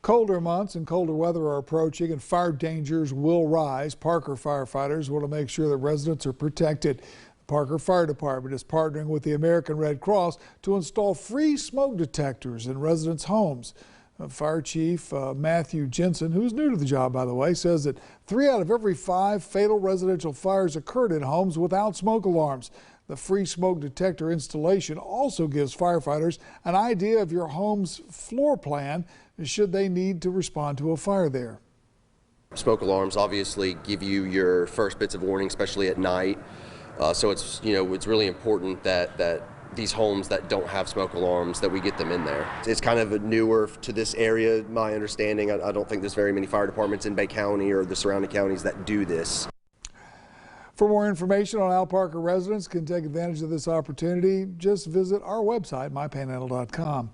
Colder months and colder weather are approaching and fire dangers will rise. Parker firefighters want to make sure that residents are protected. The Parker Fire Department is partnering with the American Red Cross to install free smoke detectors in residents' homes. Fire Chief Matthew Jensen, who's new to the job by the way, says that 3 out of every 5 fatal residential fires occurred in homes without smoke alarms. The free smoke detector installation also gives firefighters an idea of your home's floor plan should they need to respond to a fire there. Smoke alarms obviously give you your first bits of warning, especially at night. So it's really important that these homes that don't have smoke alarms, that we get them in there. It's kind of newer to this area, my understanding. I don't think there's very many fire departments in Bay County or the surrounding counties that do this. For more information on how Parker residents can take advantage of this opportunity, just visit our website, mypanhandle.com.